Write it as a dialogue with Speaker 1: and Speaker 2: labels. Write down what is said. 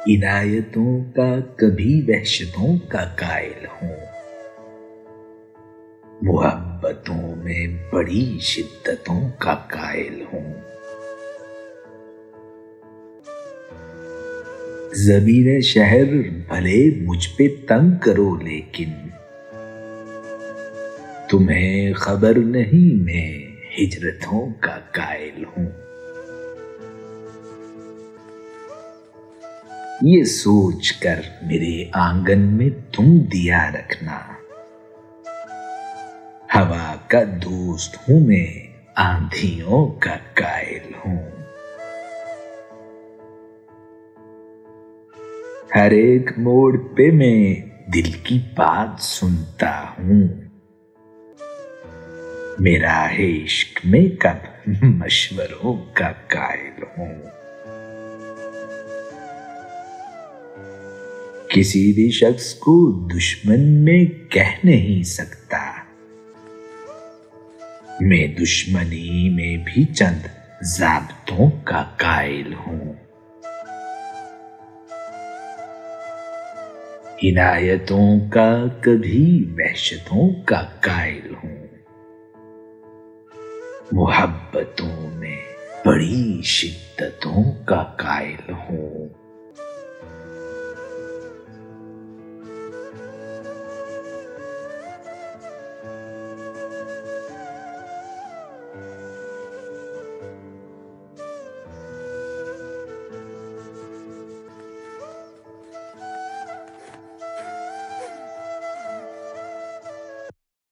Speaker 1: इनायतों का कभी वहशतों का कायल हूं, मोहब्बतों में बड़ी शिद्दतों का कायल हूं। ज़मीरे शहर भले मुझ पे तंग करो, लेकिन तुम्हें खबर नहीं मैं हिजरतों का कायल हूं। ये सोच कर मेरे आंगन में तुम दिया रखना, हवा का दोस्त हूं मैं, आंधियों का कायल हूं। हर एक मोड़ पे मैं दिल की बात सुनता हूं, मेरा है इश्क में कब मशवरों का कायल हूं। किसी भी शख्स को दुश्मन में कह नहीं सकता, मैं दुश्मनी में भी चंद ज़ाब्तों का कायल हूं। इनायतों का कभी वहशतों का कायल हूं, मोहब्बतों में बड़ी शिद्दतों का कायल हूं।